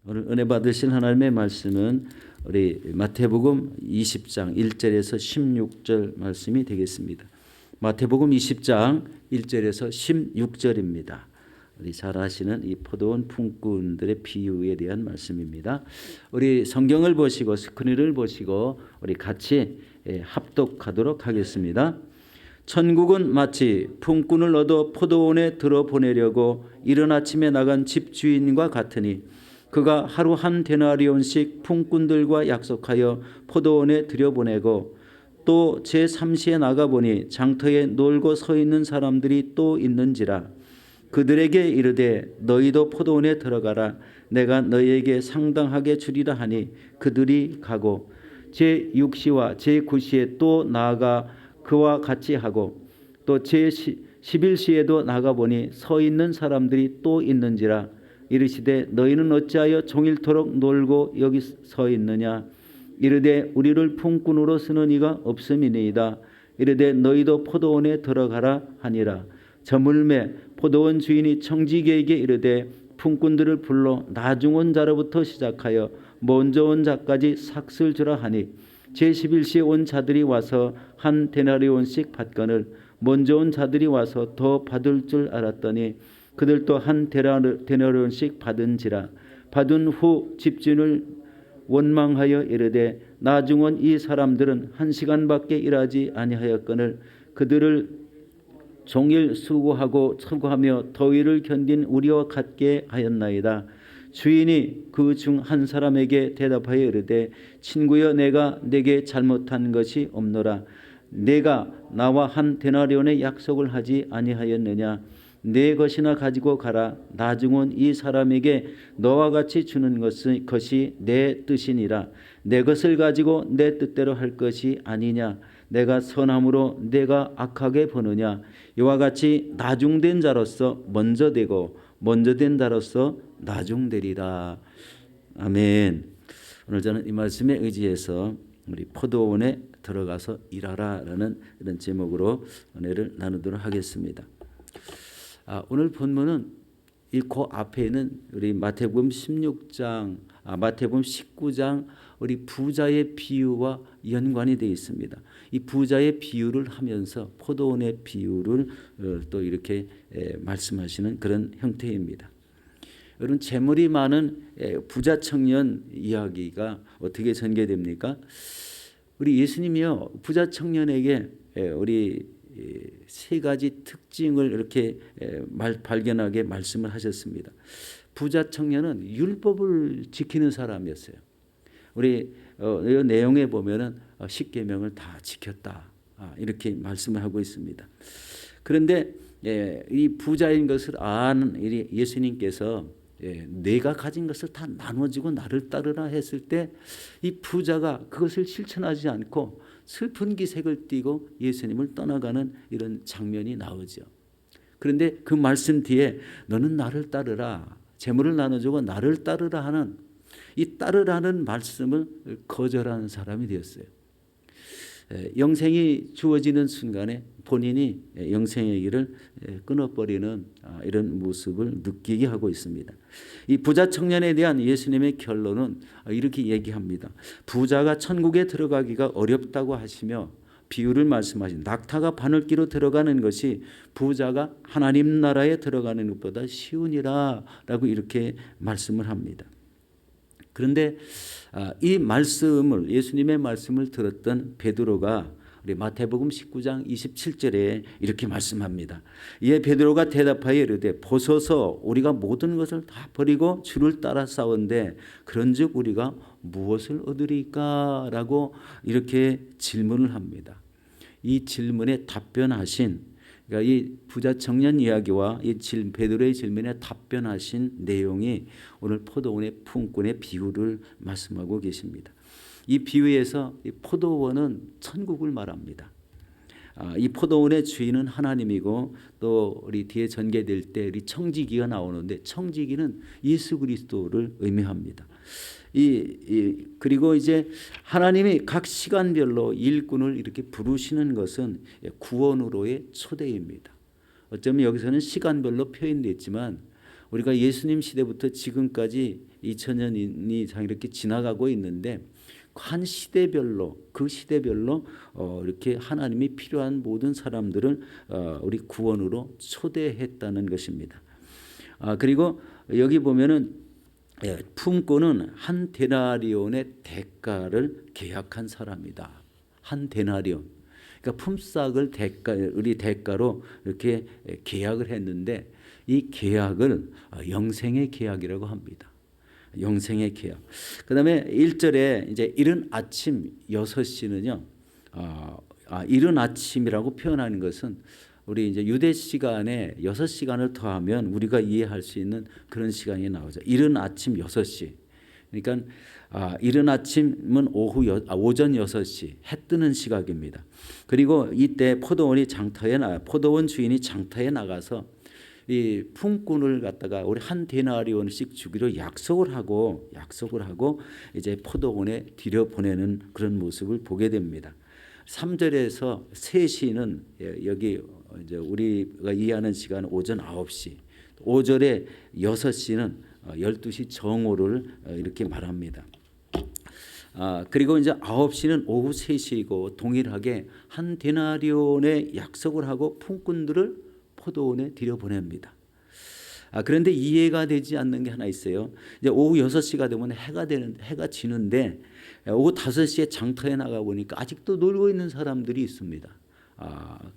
오늘 은혜 받으실 하나님의 말씀은 우리 마태복음 20장 1절에서 16절 말씀이 되겠습니다. 마태복음 20장 1절에서 16절입니다. 우리 잘 아시는 이 포도원 품꾼들의 비유에 대한 말씀입니다. 우리 성경을 보시고 스크린을 보시고 우리 같이 합독하도록 하겠습니다. 천국은 마치 품꾼을 얻어 포도원에 들어보내려고 이른 아침에 나간 집주인과 같으니 그가 하루 한 데나리온씩 품꾼들과 약속하여 포도원에 들여보내고 또 제3시에 나가보니 장터에 놀고 서 있는 사람들이 또 있는지라 그들에게 이르되 너희도 포도원에 들어가라 내가 너희에게 상당하게 주리라 하니 그들이 가고 제6시와 제9시에 또 나아가 그와 같이 하고 또 제11시에도 나가보니 서 있는 사람들이 또 있는지라 이르시되 너희는 어찌하여 종일토록 놀고 여기 서 있느냐 이르되 우리를 품꾼으로 쓰는 이가 없음이니이다. 이르되 너희도 포도원에 들어가라 하니라. 저물매 포도원 주인이 청지기에게 이르되 품꾼들을 불러 나중 온 자로부터 시작하여 먼저 온 자까지 삭슬 주라 하니 제11시에 온 자들이 와서 한 데나리온씩 받거늘 먼저 온 자들이 와서 더 받을 줄 알았더니 그들도 한 데나리온씩 받은지라. 받은 후 집주인을 원망하여 이르되 나중 온 이 사람들은 1시간밖에 일하지 아니하였거늘 그들을 종일 수고하고 처고하며 더위를 견딘 우리와 같게 하였나이다. 주인이 그 중 한 사람에게 대답하여 이르되 친구여 내가 내게 잘못한 것이 없노라. 내가 나와 한 데나리온의 약속을 하지 아니하였느냐. 내 것이나 가지고 가라. 나중 온 이 사람에게 너와 같이 주는 것이 내 뜻이니라. 내 것을 가지고 내 뜻대로 할 것이 아니냐. 내가 선함으로 내가 악하게 보느냐. 이와 같이 나중된 자로서 먼저 되고 먼저 된 자로서 나중되리라. 아멘. 오늘 저는 이 말씀에 의지해서 우리 포도원에 들어가서 일하라라는 이런 제목으로 은혜를 나누도록 하겠습니다. 오늘 본문은 이 그 앞에 있는 우리 마태복음 16장, 마태복음 19장 우리 부자의 비유와 연관이 되어 있습니다. 이 부자의 비유를 하면서 포도원의 비유를 또 이렇게 말씀하시는 그런 형태입니다. 여러분 재물이 많은 부자 청년 이야기가 어떻게 전개됩니까? 우리 예수님이요 부자 청년에게 우리 세 가지 특징을 이렇게 발견하게 말씀을 하셨습니다. 부자 청년은 율법을 지키는 사람이었어요. 우리 이 내용에 보면은 10계명을 다 지켰다 이렇게 말씀을 하고 있습니다. 그런데 이 부자인 것을 아는 예수님께서 내가 가진 것을 다 나눠주고 나를 따르라 했을 때 이 부자가 그것을 실천하지 않고 슬픈 기색을 띠고 예수님을 떠나가는 이런 장면이 나오죠. 그런데 그 말씀 뒤에 너는 나를 따르라 재물을 나눠주고 나를 따르라 하는 이 따르라는 말씀을 거절하는 사람이 되었어요. 영생이 주어지는 순간에 본인이 영생의 길을 끊어버리는 이런 모습을 느끼게 하고 있습니다. 이 부자 청년에 대한 예수님의 결론은 이렇게 얘기합니다. 부자가 천국에 들어가기가 어렵다고 하시며 비유를 말씀하신 낙타가 바늘기로 들어가는 것이 부자가 하나님 나라에 들어가는 것보다 쉬우니라 라고 이렇게 말씀을 합니다. 그런데 이 말씀을 예수님의 말씀을 들었던 베드로가 우리 마태복음 19장 27절에 이렇게 말씀합니다. 이에 베드로가 대답하여 이르되 보소서 우리가 모든 것을 다 버리고 주를 따라 싸운데 그런즉 우리가 무엇을 얻으리까? 라고 이렇게 질문을 합니다. 이 질문에 답변하신 그러니까 이 부자 청년 이야기와 이 베드로의 질문에 답변하신 내용이 오늘 포도원의 품꾼의 비유를 말씀하고 계십니다. 이 비유에서 이 포도원은 천국을 말합니다. 이 포도원의 주인은 하나님이고 또 우리 뒤에 전개될 때 우리 청지기가 나오는데 청지기는 예수 그리스도를 의미합니다. 그리고 이제 하나님이 각 시간별로 일꾼을 이렇게 부르시는 것은 구원으로의 초대입니다. 어쩌면 여기서는 시간별로 표현되어 있지만 우리가 예수님 시대부터 지금까지 2000년이 이렇게 지나가고 있는데 한 시대별로 그 시대별로 이렇게 하나님이 필요한 모든 사람들을 우리 구원으로 초대했다는 것입니다. 그리고 여기 보면은 품꾼은 한 데나리온의 대가를 계약한 사람이다. 한 데나리온. 그러니까 품삯을 우리 대가로 이렇게 계약을 했는데 이 계약을 영생의 계약이라고 합니다. 영생의 계약. 그다음에 1절에 이제 이른 아침 6시는요. 이른 아침이라고 표현하는 것은 우리 이제 유대 시간에 6시간을 더하면 우리가 이해할 수 있는 그런 시간이 나오죠. 이른 아침 6시. 그러니까 이른 아침은 오전 6시 해 뜨는 시각입니다. 그리고 이때 포도원 주인이 장터에 나가서 이 품꾼을 갖다가 우리 한 데나리온씩 주기로 약속을 하고 이제 포도원에 들여보내는 그런 모습을 보게 됩니다. 3절에서 3시는 여기 이제 우리가 이해하는 시간 오전 9시, 5절에 6시는 12시 정오를 이렇게 말합니다. 그리고 이제 9시는 오후 3시이고 동일하게 한 데나리온에 약속을 하고 품꾼들을 포도원에 들여보냅니다. 그런데 이해가 되지 않는 게 하나 있어요. 이제 오후 6시가 되면 해가 지는데 오후 5시에 장터에 나가 보니까 아직도 놀고 있는 사람들이 있습니다.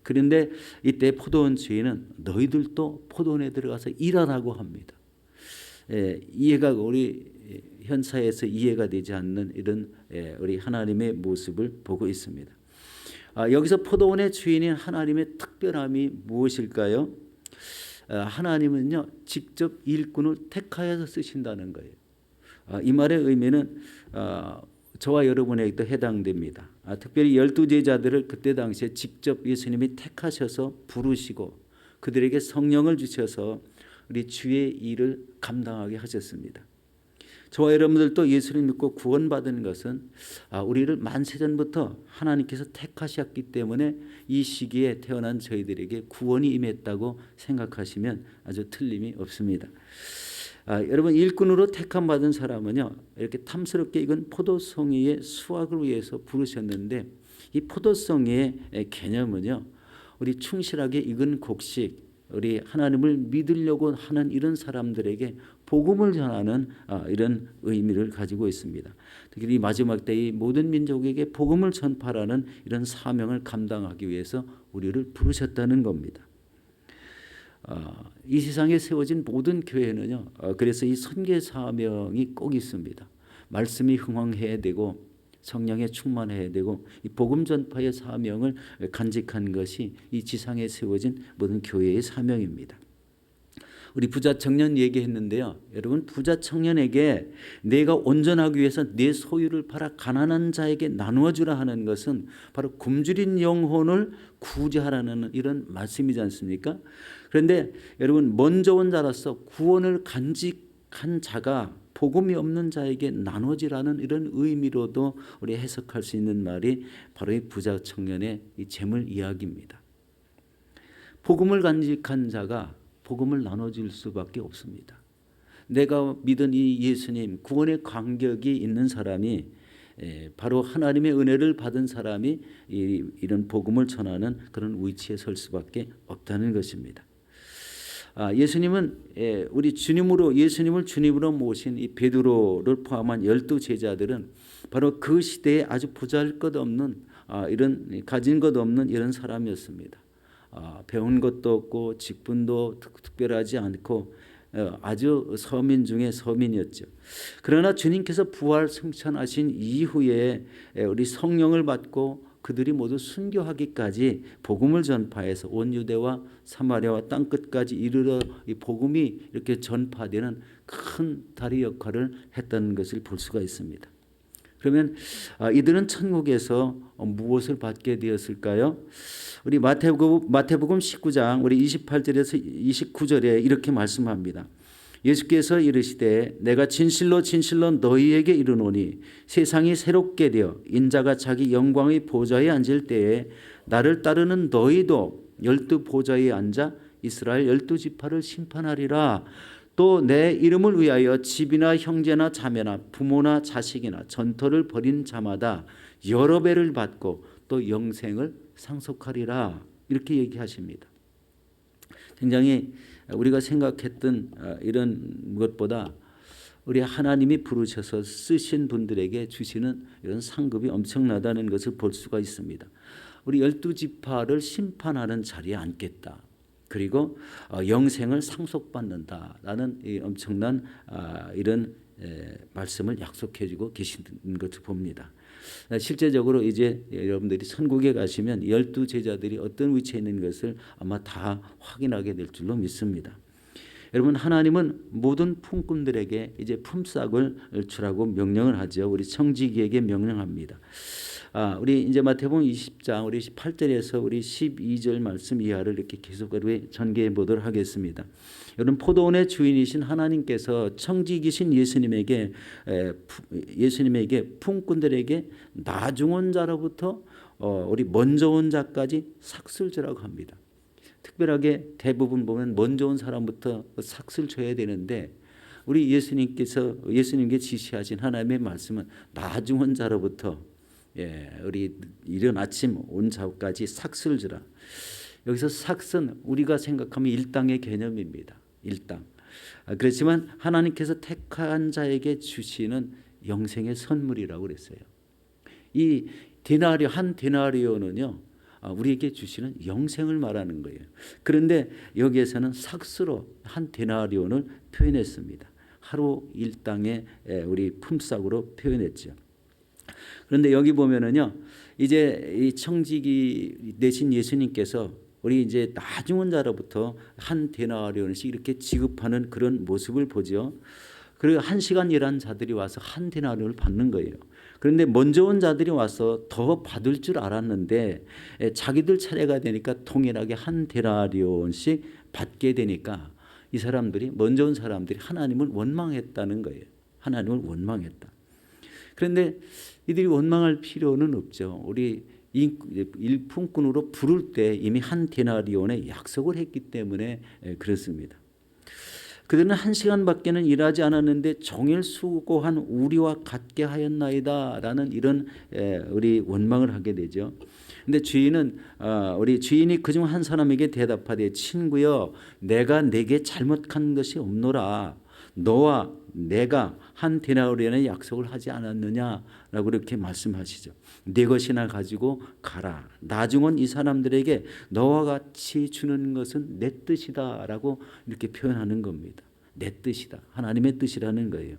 그런데 이때 포도원 주인은 너희들도 포도원에 들어가서 일하라고 합니다. 이해가 우리 현사에서 이해가 되지 않는 이런 우리 하나님의 모습을 보고 있습니다. 여기서 포도원의 주인인 하나님의 특별함이 무엇일까요? 하나님은요 직접 일꾼을 택하여서 쓰신다는 거예요. 이 말의 의미는 저와 여러분에게도 해당됩니다. 특별히 12제자들을 그때 당시에 직접 예수님이 택하셔서 부르시고 그들에게 성령을 주셔서 우리 주의 일을 감당하게 하셨습니다. 저와 여러분들도 예수를 믿고 구원받은 것은 우리를 만세전부터 하나님께서 택하셨기 때문에 이 시기에 태어난 저희들에게 구원이 임했다고 생각하시면 아주 틀림이 없습니다. 여러분 일꾼으로 택함 받은 사람은요 이렇게 탐스럽게 익은 포도송이의 수확을 위해서 부르셨는데 이 포도송이의 개념은요 우리 충실하게 익은 곡식 우리 하나님을 믿으려고 하는 이런 사람들에게 복음을 전하는 이런 의미를 가지고 있습니다. 특히 마지막 때의 모든 민족에게 복음을 전파하는 이런 사명을 감당하기 위해서 우리를 부르셨다는 겁니다. 이 세상에 세워진 모든 교회는요. 그래서 이 선교 사명이 꼭 있습니다. 말씀이 흥황해야 되고 성령에 충만해야 되고 이 복음 전파의 사명을 간직한 것이 이 지상에 세워진 모든 교회의 사명입니다. 우리 부자 청년 얘기했는데요. 여러분 부자 청년에게 내가 온전하기 위해서 내 소유를 팔아 가난한 자에게 나누어 주라 하는 것은 바로 굶주린 영혼을 구제하라는 이런 말씀이지 않습니까? 그런데 여러분 먼저 온 자로서 구원을 간직한 자가 복음이 없는 자에게 나눠지라는 이런 의미로도 우리 해석할 수 있는 말이 바로 이 부자 청년의 이 재물 이야기입니다. 복음을 간직한 자가 복음을 나눠줄 수밖에 없습니다. 내가 믿은 이 예수님 구원의 간격이 있는 사람이 바로 하나님의 은혜를 받은 사람이 이런 복음을 전하는 그런 위치에 설 수밖에 없다는 것입니다. 예수님은 우리 예수님을 주님으로 모신 이 베드로를 포함한 12제자들은 바로 그 시대에 아주 보잘것없는 이런 가진 것 없는 이런 사람이었습니다. 배운 것도 없고 직분도 특별하지 않고 아주 서민 중에 서민이었죠. 그러나 주님께서 부활 승천하신 이후에 우리 성령을 받고 그들이 모두 순교하기까지 복음을 전파해서 온 유대와 사마리아와 땅끝까지 이르러 이 복음이 이렇게 전파되는 큰 다리 역할을 했다는 것을 볼 수가 있습니다. 그러면 이들은 천국에서 무엇을 받게 되었을까요? 우리 마태복음 19장 우리 28절에서 29절에 이렇게 말씀합니다. 예수께서 이르시되 내가 진실로 진실로 너희에게 이르노니 세상이 새롭게 되어 인자가 자기 영광의 보좌에 앉을 때에 나를 따르는 너희도 12 보좌에 앉아 이스라엘 12지파를 심판하리라. 또 내 이름을 위하여 집이나 형제나 자매나 부모나 자식이나 전토를 벌인 자마다 여러 배를 받고 또 영생을 상속하리라. 이렇게 얘기하십니다. 굉장히 우리가 생각했던 이런 것보다 우리 하나님이 부르셔서 쓰신 분들에게 주시는 이런 상급이 엄청나다는 것을 볼 수가 있습니다. 우리 12지파를 심판하는 자리에 앉겠다. 그리고 영생을 상속받는다라는 이 엄청난 이런 말씀을 약속해 주고 계시는 것을 봅니다. 실제적으로 이제 여러분들이 천국에 가시면 12제자들이 어떤 위치에 있는 것을 아마 다 확인하게 될 줄로 믿습니다. 여러분, 하나님은 모든 품꾼들에게 이제 품삯을 주라고 명령을 하죠. 우리 청지기에게 명령합니다. 우리 이제 마태복음 20장 우리 18절에서 우리 12절 말씀 이하를 이렇게 계속 전개해 보도록 하겠습니다. 여러분, 포도원의 주인이신 하나님께서 청지기신 예수님에게 품꾼들에게 나중 온 자로부터 우리 먼저 온 자까지 삭슬 주라고 합니다. 특별하게 대부분 보면 먼저 온 사람부터 삭슬 줘야 되는데 우리 예수님께 지시하신 하나님의 말씀은 나중 온 자로부터 우리 이른 아침 온 자까지 삭슬 주라. 여기서 삭은 우리가 생각하면 일당의 개념입니다. 일당. 그렇지만 하나님께서 택한 자에게 주시는 영생의 선물이라고 그랬어요. 이 한 데나리오는요, 우리에게 주시는 영생을 말하는 거예요. 그런데 여기에서는 삭스로 한 데나리온을 표현했습니다. 하루 일당의 우리 품삯으로 표현했죠. 그런데 여기 보면은요, 이제 이 청지기 되신 예수님께서 우리 이제 나중 온 자로부터 한 데나리온씩 이렇게 지급하는 그런 모습을 보죠. 그리고 1시간 일한 자들이 와서 한 데나리온을 받는 거예요. 그런데 먼저 온 자들이 와서 더 받을 줄 알았는데 자기들 차례가 되니까 동일하게 한 데나리온씩 받게 되니까 이 사람들이, 먼저 온 사람들이 하나님을 원망했다는 거예요. 하나님을 원망했다. 그런데 이들이 원망할 필요는 없죠. 우리 일품꾼으로 부를 때 이미 한 데나리온에 약속을 했기 때문에 그렇습니다. 그들은 1시간밖에는 일하지 않았는데 종일 수고한 우리와 같게 하였나이다 라는 이런 우리 원망을 하게 되죠. 근데 우리 주인이 그중 한 사람에게 대답하되 친구여, 내가 네게 잘못한 것이 없노라. 너와 내가 한 데나리온의 약속을 하지 않았느냐라고 이렇게 말씀하시죠. 네 것이나 가지고 가라. 나중 온 이 사람들에게 너와 같이 주는 것은 내 뜻이다라고 이렇게 표현하는 겁니다. 내 뜻이다. 하나님의 뜻이라는 거예요.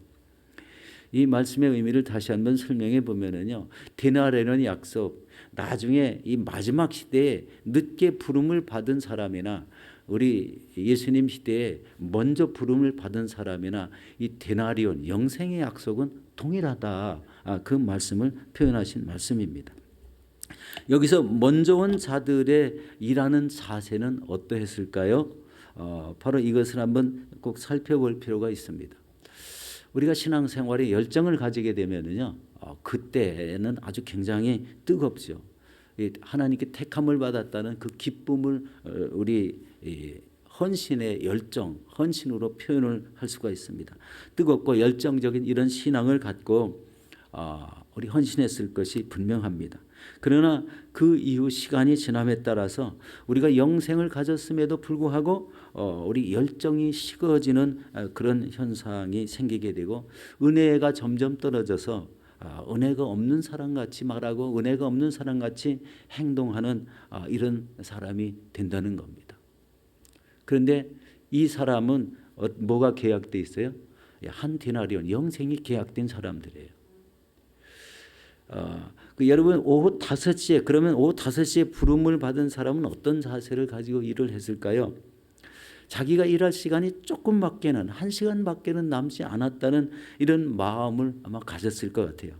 이 말씀의 의미를 다시 한번 설명해 보면은요, 데나리온의 약속, 나중에 이 마지막 시대에 늦게 부름을 받은 사람이나 우리 예수님 시대에 먼저 부름을 받은 사람이나 이 데나리온 영생의 약속은 동일하다. 그 말씀을 표현하신 말씀입니다. 여기서 먼저 온 자들의 일하는 자세는 어떠했을까요? 바로 이것을 한번 꼭 살펴볼 필요가 있습니다. 우리가 신앙생활에 열정을 가지게 되면요, 그때는 아주 굉장히 뜨겁죠. 하나님께 택함을 받았다는 그 기쁨을 우리 헌신의 열정, 헌신으로 표현을 할 수가 있습니다. 뜨겁고 열정적인 이런 신앙을 갖고 우리 헌신했을 것이 분명합니다. 그러나 그 이후 시간이 지남에 따라서 우리가 영생을 가졌음에도 불구하고 우리 열정이 식어지는 그런 현상이 생기게 되고 은혜가 점점 떨어져서 은혜가 없는 사람같이 말하고 은혜가 없는 사람같이 행동하는 이런 사람이 된다는 겁니다. 그런데 이 사람은 뭐가 계약돼 있어요? 한 데나리온, 영생이 계약된 사람들이에요. 여러분, 오후 5시에, 그러면 오후 5시에 부름을 받은 사람은 어떤 자세를 가지고 일을 했을까요? 자기가 일할 시간이 조금밖에는, 1시간밖에는 남지 않았다는 이런 마음을 아마 가졌을 것 같아요.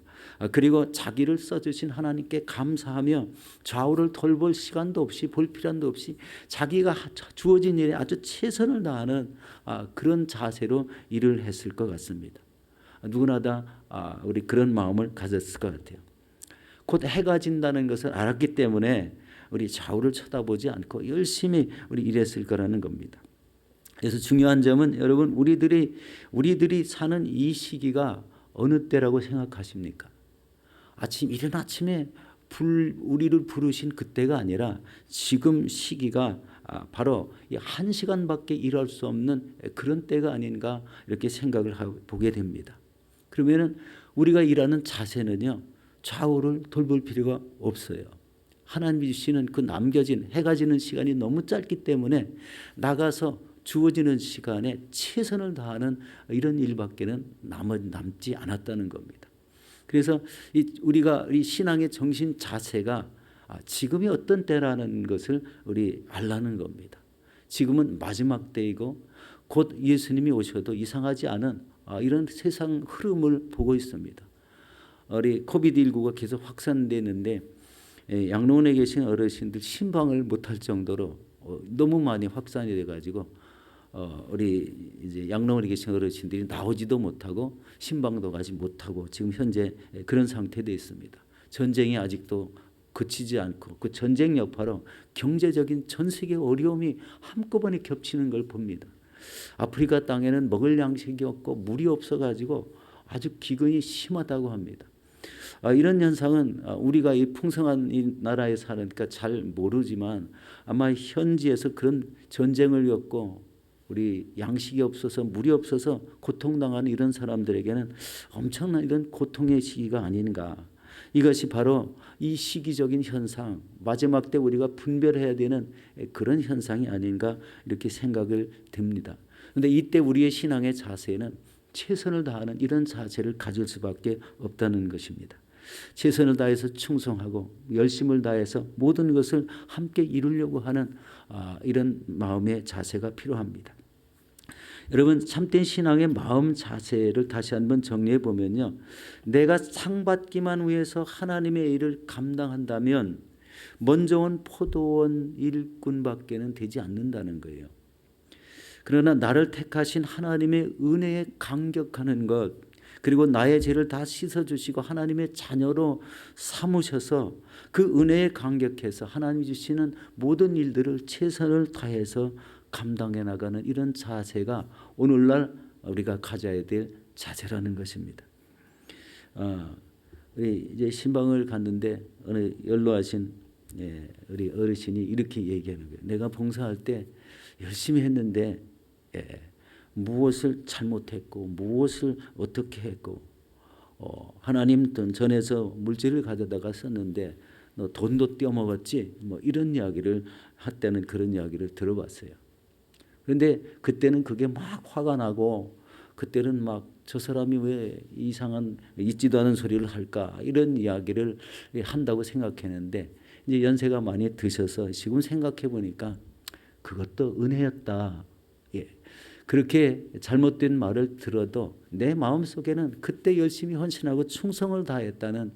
그리고 자기를 써주신 하나님께 감사하며 좌우를 돌볼 시간도 없이, 볼 필요도 없이 자기가 주어진 일에 아주 최선을 다하는 그런 자세로 일을 했을 것 같습니다. 누구나 다 우리 그런 마음을 가졌을 것 같아요. 곧 해가 진다는 것을 알았기 때문에 우리 좌우를 쳐다보지 않고 열심히 우리 일했을 거라는 겁니다. 그래서 중요한 점은 여러분 우리들이 사는 이 시기가 어느 때라고 생각하십니까? 이른 아침에 우리를 부르신 그때가 아니라 지금 시기가 바로 이 1시간밖에 일할 수 없는 그런 때가 아닌가 이렇게 생각을 보게 됩니다. 그러면은 우리가 일하는 자세는요, 좌우를 돌볼 필요가 없어요. 하나님이 주시는 그 남겨진 해가 지는 시간이 너무 짧기 때문에 나가서 주어지는 시간에 최선을 다하는 이런 일밖에는 남지 않았다는 겁니다. 그래서 우리가 이 신앙의 정신 자세가 지금이 어떤 때라는 것을 우리 알라는 겁니다. 지금은 마지막 때이고 곧 예수님이 오셔도 이상하지 않은 이런 세상 흐름을 보고 있습니다. 우리 코비드19가 계속 확산되는데 양로원에 계신 어르신들 신방을 못할 정도로 너무 많이 확산이 돼가지고 우리 이제 양로원에 계신 어르신들이 나오지도 못하고 신방도 가지 못하고 지금 현재 그런 상태되어 있습니다. 전쟁이 아직도 그치지 않고 그 전쟁 여파로 경제적인 전 세계 어려움이 한꺼번에 겹치는 걸 봅니다. 아프리카 땅에는 먹을 양식이 없고 물이 없어가지고 아주 기근이 심하다고 합니다. 이런 현상은 우리가 이 풍성한 이 나라에 사니까 잘 모르지만 아마 현지에서 그런 전쟁을 겪고 우리 양식이 없어서 물이 없어서 고통당하는 이런 사람들에게는 엄청난 이런 고통의 시기가 아닌가. 이것이 바로 이 시기적인 현상, 마지막 때 우리가 분별해야 되는 그런 현상이 아닌가 이렇게 생각을 됩니다. 그런데 이때 우리의 신앙의 자세는 최선을 다하는 이런 자세를 가질 수밖에 없다는 것입니다. 최선을 다해서 충성하고 열심을 다해서 모든 것을 함께 이루려고 하는 이런 마음의 자세가 필요합니다. 여러분, 참된 신앙의 마음 자세를 다시 한번 정리해 보면요, 내가 상 받기만 위해서 하나님의 일을 감당한다면 먼저 온 포도원 일꾼밖에는 되지 않는다는 거예요. 그러나 나를 택하신 하나님의 은혜에 감격하는 것, 그리고 나의 죄를 다 씻어주시고 하나님의 자녀로 삼으셔서 그 은혜에 감격해서 하나님이 주시는 모든 일들을 최선을 다해서 감당해 나가는 이런 자세가 오늘날 우리가 가져야 될 자세라는 것입니다. 우리 이제 신방을 갔는데 어느 연로하신 우리 어르신이 이렇게 얘기하는 거예요. 내가 봉사할 때 열심히 했는데 무엇을 잘못했고 무엇을 어떻게 했고 하나님 돈 전에서 물질을 가져다가 썼는데 너 돈도 떼어먹었지? 뭐 이런 이야기를 했다는 그런 이야기를 들어봤어요. 그런데 그때는 그게 막 화가 나고 그때는 막 저 사람이 왜 이상한 있지도 않은 소리를 할까 이런 이야기를 한다고 생각했는데 이제 연세가 많이 드셔서 지금 생각해 보니까 그것도 은혜였다. 그렇게 잘못된 말을 들어도 내 마음속에는 그때 열심히 헌신하고 충성을 다했다는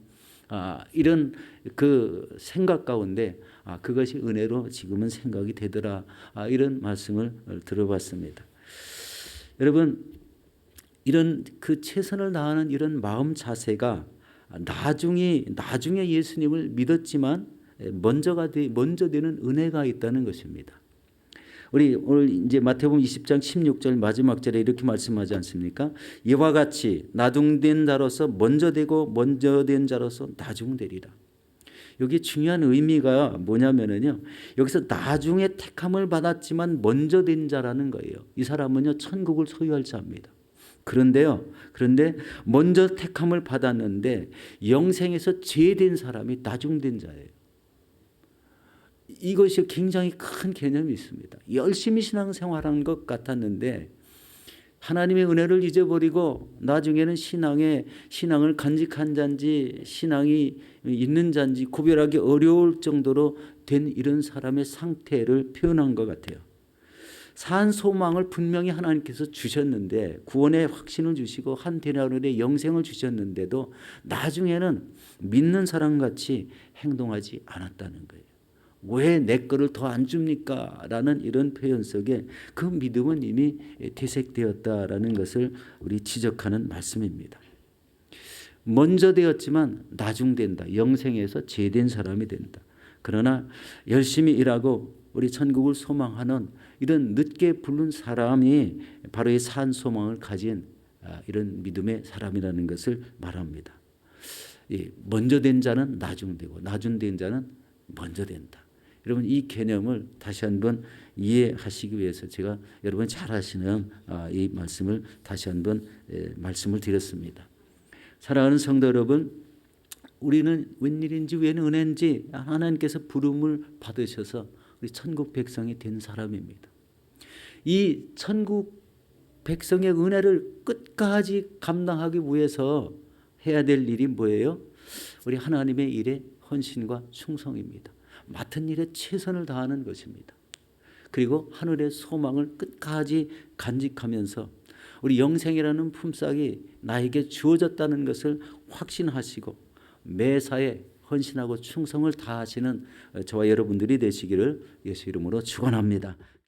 이런 그 생각 가운데 그것이 은혜로 지금은 생각이 되더라. 이런 말씀을 들어봤습니다. 여러분, 이런 그 최선을 다하는 이런 마음 자세가 나중에 예수님을 믿었지만 먼저 되는 은혜가 있다는 것입니다. 우리 오늘 이제 마태복음 20장 16절 마지막 절에 이렇게 말씀하지 않습니까? 이와 같이 나중된 자로서 먼저 되고 먼저 된 자로서 나중되리라. 여기 중요한 의미가 뭐냐면요, 여기서 나중에 택함을 받았지만 먼저 된 자라는 거예요. 이 사람은요 천국을 소유할 자입니다. 그런데 먼저 택함을 받았는데 영생에서 죄된 사람이 나중된 자예요. 이것이 굉장히 큰 개념이 있습니다. 열심히 신앙생활한 것 같았는데 하나님의 은혜를 잊어버리고 나중에는 신앙을 간직한 자인지 신앙이 있는 자인지 구별하기 어려울 정도로 된 이런 사람의 상태를 표현한 것 같아요. 산 소망을 분명히 하나님께서 주셨는데 구원의 확신을 주시고 한 데나리온의 영생을 주셨는데도 나중에는 믿는 사람같이 행동하지 않았다는 거예요. 왜 내 거를 더 안 줍니까? 라는 이런 표현 속에 그 믿음은 이미 퇴색되었다라는 것을 우리 지적하는 말씀입니다. 먼저 되었지만 나중된다. 영생에서 죄된 사람이 된다. 그러나 열심히 일하고 우리 천국을 소망하는 이런 늦게 부른 사람이 바로 이 산 소망을 가진 이런 믿음의 사람이라는 것을 말합니다. 먼저 된 자는 나중되고 나중된 자는 먼저 된다. 여러분 이 개념을 다시 한번 이해하시기 위해서 제가 여러분 잘 아시는 이 말씀을 다시 한번 말씀을 드렸습니다. 사랑하는 성도 여러분, 우리는 웬일인지 웬 은혜인지 하나님께서 부름을 받으셔서 우리 천국 백성이 된 사람입니다. 이 천국 백성의 은혜를 끝까지 감당하기 위해서 해야 될 일이 뭐예요? 우리 하나님의 일에 헌신과 충성입니다. 맡은 일에 최선을 다하는 것입니다. 그리고 하늘의 소망을 끝까지 간직하면서 우리 영생이라는 품삯이 나에게 주어졌다는 것을 확신하시고 매사에 헌신하고 충성을 다하시는 저와 여러분들이 되시기를 예수 이름으로 축원합니다.